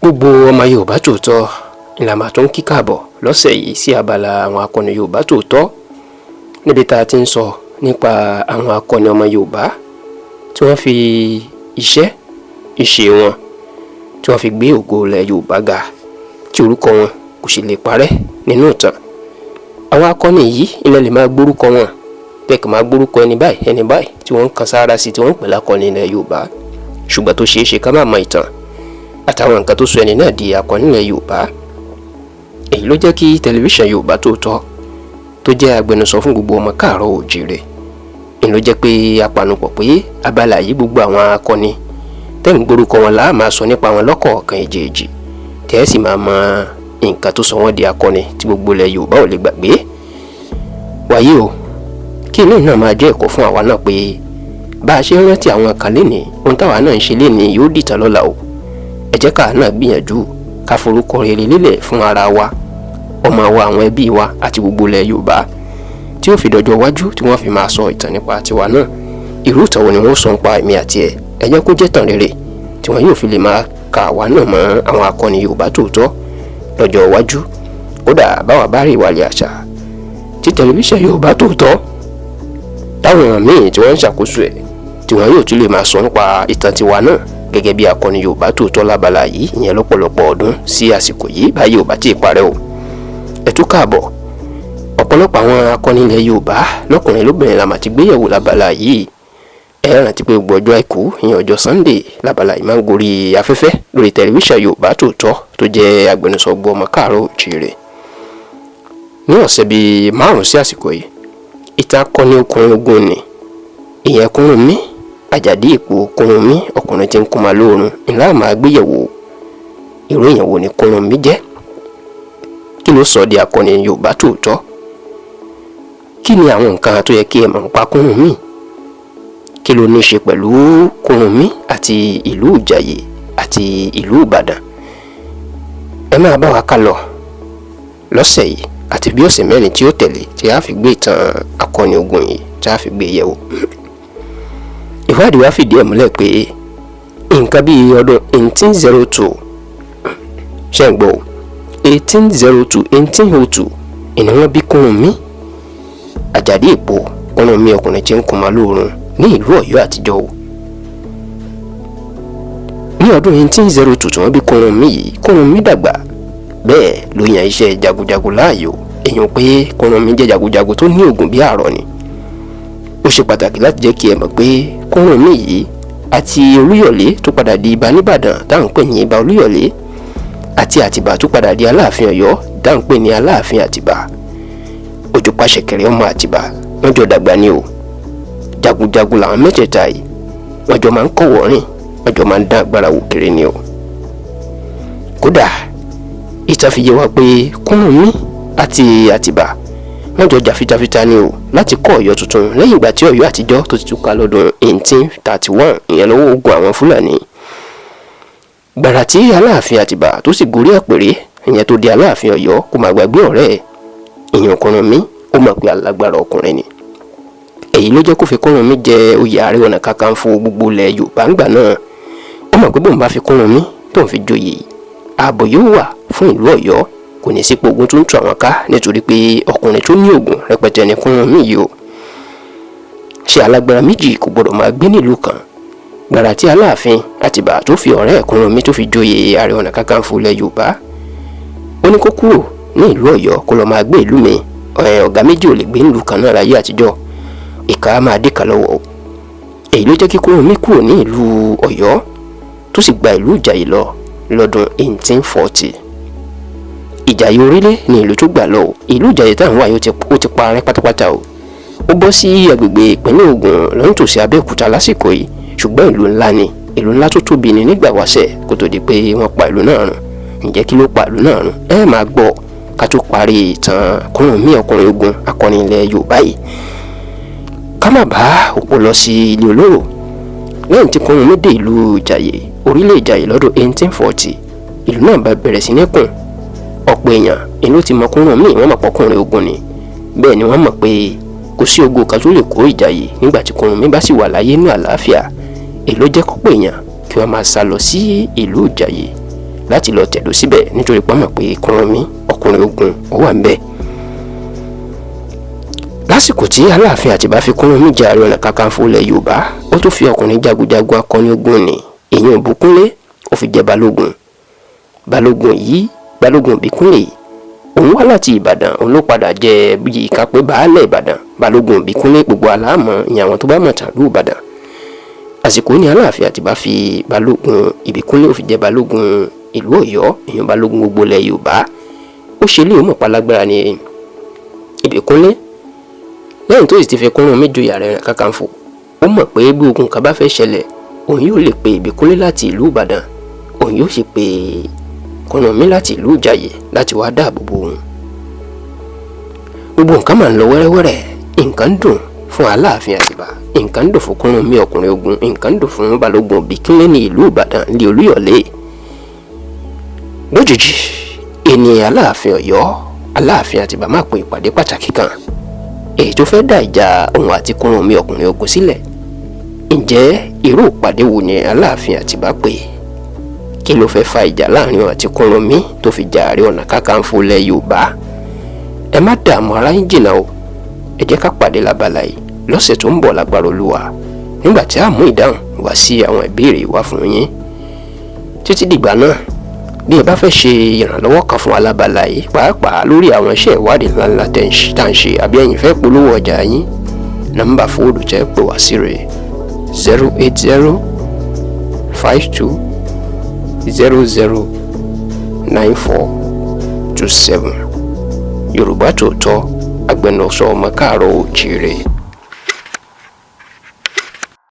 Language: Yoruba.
Gbogbo ọmọ Yorùbá tòótọ́ ni la máa tún kí káàbọ̀ lọ́sẹ̀ yìí sí abala àwọn akọni Yorùbá tòótọ́ níbi tá a ti ń sọ nípa àwọn akọni ọmọ Yorùbá tí wọ́n fi iṣẹ́ ìṣe wọn tí wọ́n fi gbé ògo ilẹ̀ Yorùbá ga tí orúkọ wọn kò sì lè parẹ́ nínú ìtàn. Àwọn akọni yìí ilẹ̀ lè máa gbórúkọ wọn tẹ́kì máa gbórúkọ ẹni báyìí tí wọ́n ń kan sára sí tí wọ́n ń pè lákọni ilẹ̀ Yorùbá, ṣùgbọ́n tó ṣeé ṣe ká má mọ ìtàn àtàwọn nǹkan tó sọ ẹni náà di akọni ilẹ̀ Yorùbá. Èyí ló jẹ́ kí tẹlifíṣàn Yorùbá Tòótọ́ tó jẹ́ agbẹnusọ fún gbogbo ọmọ káàárọ̀ oòjíire èyí ló jẹ́ pé apanupọ̀ pé abala yìí gbogbo àwọn akọni tẹ́ ń gbórúkọ wọn là á máa sọ nípa wọn lọ́kọ̀ọ̀kan èjèèjì tẹ́ ẹ sì máa mọ nǹkan tó sọ wọ́n di akọni tí gbogbo ilẹ̀ Yorùbá ò lè gbàgbé. Wàyí o, kí inú náà máa jẹ́ ẹ̀kọ́ fún àwa náà pé bá a ṣe ń rántí àwọn kan lénìí ohun táwa náà ń ṣe lénìí yóò dìtàn lọ́la o. Ẹ jẹ́ ká náà gbìyànjú ká forúkọ rere lélẹ̀ fún ara wa, ọmọ wa, àwọn ẹbí wa àti gbogbo ilẹ̀ Yorùbá tí ó fi dọjọ́ iwájú tí wọ́n fi máa sọ ìtàn nípa tiwa náà. Irú ìtàn wo ni wọ́n sọ nípa èmi àti ẹ̀? Ẹ jẹ́ kó jẹ́ tàn rere tí wọ́n yóò fi lè máa ka àwa náà mọ́ àwọn akọni Yorùbá tòótọ́ lọ́jọ́ iwájú. Kódà báwa bá rí ìwàlẹ̀ àṣà tí tẹlifíṣàn Yorùbá Tòótọ́ táwọn míì tí wọ́n ń ṣàkóso ẹ̀ tí wọ́n yóò tún lè máa sọ nípa ìtàn tiwa náà gẹ́gẹ́ bí akọni Yorùbá Tòótọ́ lábala yìí ìyẹn lọ́pọ̀lọpọ̀ ọdún sí àsìkò yìí báyìí ò bá tí ì parẹ́ o. Ẹ tún káàbọ̀. Ọ̀pọ̀lọpọ̀ àwọn akọni ilẹ̀ Yorùbá lọ́kùnrin lóbìnrin la máa ti gbéyẹ̀wò lábala yìí. Ẹ rántí pé gbogbo ọjọ́ àìkú ìyẹn ọjọ́ Sunday lábala yìí máa ń gorí afẹ́fẹ́ lórí tẹlifíṣàn Yorùbá Tòótọ́ tó jẹ́ agbẹnusọ gbogbo ọmọ káàárọ̀ oòjíire. Ní ọ̀sẹ̀ bíi 5 sí àsìkò yìí ìtàn akọni ọkùnrin ogun ni ìyẹn Kúrúnmí Àjàdí Ìpò Kúrúnmí ọkùnrin tí ń kú máa lóorun ńlá máa gbéyẹ̀wò. Irú èèyàn wo ni Kúrúnmí jẹ́? Kí ló sọ di akọni Yorùbá Tòótọ́? Kí ni àwọn nǹkan tó yẹ kí ẹ mọ̀ nípa Kúrúnmí? Kí ló ní í ṣe pẹ̀lú Kúrúnmí àti ìlú Ìjàyè àti ìlú Ìbàdàn? Ẹ máa bá wa ká lọ lọ́sẹ̀ yìí àti bí ọ̀sẹ̀ mẹ́rin tí ó tẹ̀lé tí a fi gbé ìtàn akọni ogun yìí tí a fi gbé yẹ̀wò. Ìwádìí wa fìdí ẹ̀ múlẹ̀ pé nǹkan bíi ọdún 1802 ṣe ń gbọ́ 1802 ìní wọ́n bí Kúrúnmí Àjàdí Ìpò Kúrúnmí ọkùnrin tí ń kú máa lóorun ní ìlú Ọ̀yọ́ àtijọ́ o. Ní ọdún 1802 tí wọ́n bí Kúrúnmí yìí, Kúrúnmí dàgbà bẹ́ẹ̀ ló yan iṣẹ́ jagunjagun láàyò. Èyàn pé Kúrúnmí jẹ́ jagunjagun tó ní ògùn bí àrọ̀ ni. Ó ṣe pàtàkì láti jẹ́ kí ẹ mọ̀ pé Kúrúnmí yìí àti Olúyọ̀lé tó padà di Ìbà nìbàdàn táwọn pè ní Ìbà Olúyọ̀lé àti Àtìbà tó padà di Aláàfin Ọ̀yọ́ táwọn pè ní Aláàfin Àtìbà. Òjòpá ṣẹ̀kẹ̀rẹ̀ ọmọ Àtìbà wọ́n jọ dàgbà ni o. Jagunjagun làwọn mẹ́tẹ̀ẹ̀ta yìí, wọ́n jọ máa ń kọ́wọ̀ rìn, wọ́n jọ máa ń dá agbára wò kiri ni o. Kódà ìtàn fi yé wa pé Kúrúnmí àti Àtìbà wọ́n jọ jà fitafita ni o láti kọ́ Ọ̀yọ́ tuntun lẹ́yìn ìgbà tí Ọ̀yọ́ àtijọ́ tó ti túká lọ́dún 1831 ìyẹn lọ́wọ́ ogun àwọn Fúlàní. Gbàrà tí Aláàfin Àtìbà tó sì gorí àpèrè ìyẹn tó di Aláàfin Ọ̀yọ́ kò má gbàgbé ọ̀rẹ́ ẹ̀ ìyẹn Kúrúnmí, ó mọ̀ pé alágbára ọkùnrin ni. Èyí ló jẹ́ kó fi Kúrúnmí jẹ oyè Ààrẹ Ọ̀nà Kakanfò gbogbo ilẹ̀ Yorùbá ńgbà náà. Ó mọ̀ pé bóun bá fi Kúrúnmí tóun fi joyè ààbò yóò wà fún ìlú Ọ̀yọ́, kò ní sí pé ogun tó ń tú àwọn ká nítorí pé ọkùnrin tó ní ogun rẹpẹtẹ ní Kúrúnmí yìí o. Ṣé alágbára méjì kò gbọdọ̀ máa gbé nílùú kan? Gbàrà tí Aláàfin Àtìbà tó fi ọ̀rẹ́ Kúrúnmí tó fi joyè Ààrẹ Ọ̀nà Kakanfò ilẹ̀ Yorùbá, ó ní kó kúrò ní ìlú Ọ̀yọ́ kó lọ máa gbé ìlú mi. Ọ̀gá méjì ò lè gbé nílùú kan náà láyé àtijọ́, ìkà máa dé kà lọ́wọ́. Èyí ló jẹ́ kí Kúrúnmí kúrò ní ìlú Ọ̀yọ́ tó sì gba ìlú Ìjàyè lọ lọ́dún 1840. Ìjàyè orílẹ̀ ní ìlú tó gbà lọ. Ìlú Ìjàyè táwọn wáyé ó ti parẹ́ pátápátá o. Ó bọ́ sí agbègbè ìpínlẹ̀ Ògùn lọ́nà tòsí Abẹ́òkúta lásìkò yìí, ṣùgbọ́n ìlú ńlá ni, ìlú ńlá tó tóbi ni nígbà wáṣẹ̀ kó tó di pé wọ́n pa ìlú náà run. Ǹjẹ́ kí ló pa ìlú náà run? Ẹ máa gbọ́ ká tó parí ìtàn Kúrúnmí ọkùnrin ogun akọni ilẹ̀ Yorùbá yìí. Ká má bá òpó lọ sí ilé olóró. Lẹ́yìn tí Kúrúnmí dé ìlú Ìjàyè orílẹ̀ Ìjàyè lọ́dún 1840, ìlú náà bá bẹ̀rẹ̀ sí ní kùn. Ọ̀pọ̀ èèyàn inú ti mọ Kúrúnmí, wọ́n mọ̀ pọ́kùnrin ogun ni. Bẹ́ẹ̀ ni wọ́n mọ̀ pé kò sí ogun kan tó lè kó Ìjàyè nígbà tí Kúrúnmí bá sì wà láyé ní àlàáfíà. Èyí ló jẹ́ kọ́pọ̀ èèyàn kí wọ́n máa sá lọ sí ìlú Ìjàyè láti lọ tẹ̀dó síbẹ̀ nítorí pé wọ́n mọ̀ pé Kúrúnmí ọkùnrin ogun ó wà ńbẹ̀. lásìkò tí Aláàfin Àtìbá fi Kúrúnmí jẹ Ààrẹ Ọ̀nà Kakanfò ilẹ̀ Yorùbá ó tún fi ọkùnrin jagunjagun akọni ogun ni ìyẹn Ìbíkúnlé ó fi jẹ balógun. balógun Ìbíkúnlé òun wá láti Ìbàdàn, òun ló padà jẹ bíi ìkápẹ́ baálẹ̀ Ìbàdàn. balógun Ìbíkúnlé gbogbo aláàmọ̀ ìyẹn àwọn tó bá mọ̀ tán lù Ìbàdàn. àsìkò ní Aláàfin Àtìbá fi balógun Ìbíkúnlé ó fi jẹ balógun ìlú Ọ̀yọ́, ìyẹn balógun gbogbo ilẹ̀ Yorùbá. ó ṣe lé òmùpá lágbára ní Ìbíkúnlé lẹ́yìn tó sì ti fi Kúrúnmí joyè Ààrẹ Ọ̀nà Kakanfò. ó mọ̀ pé bí ogun kan bá fẹ́ ṣẹlẹ̀ òun yóò lè pe Ìbíkúnlé láti ìlú Ìbàdàn, òun yóò sì pe Kúrúnmí láti ìlú Ìjàyè láti wá dáàbò bo òun. gbogbo nǹkan máa ń lọ wẹ́rẹ́wẹ́rẹ́, nǹkan ń dùn fún Aláàfin Àtìbá, nǹkan ń dùn fún Kúrúnmí ọkùnrin ogun, nǹkan ń dùn fún balógun Ìbíkúnlé ní ìlú Ìbàdàn ní Olúyọ̀lé. lójijì ènìyàn Aláàfin Ọ̀yọ́ Aláàfin Àtìbá máa pe ìpàdé pàtàkì kan èyí tó fẹ́ dá ìjà òun àti Kúrúnmí ọkùnrin ogun sílẹ̀. ǹjẹ́ irú ìpàdé wo ni Aláàfin Àtìbá pè? kí ló fẹ́ fa ìjà láàrin òun àti Kúrúnmí tó fi jà Ààrẹ Ọ̀nà Kakanfò ilẹ̀ Yorùbá? ẹ má dààmú ara yín jìnnà o, ẹ jẹ́ ká pàdé lábala yìí lọ́sẹ̀ tó ń bọ̀ lágbára Olúwa nígbà tí a mú ìdáhùn wá sí àwọn ìbéèrè wa fún yín. títí dìgbà náà, bí ẹ bá fẹ́ ṣe ìrànlọ́wọ́ kan fún alábala yìí pàápàá lórí àwọn iṣẹ́ ìwádìí ńláńlá tá ń ṣe àbí ẹ̀yin fẹ́ polówó ọjà yín, nọ́mbà fóònù tẹ́ pè wá sí rẹ̀ 08052009427. Yorùbá Tòótọ́, agbẹnusọ ọmọ Káàárọ̀ Oòjíire.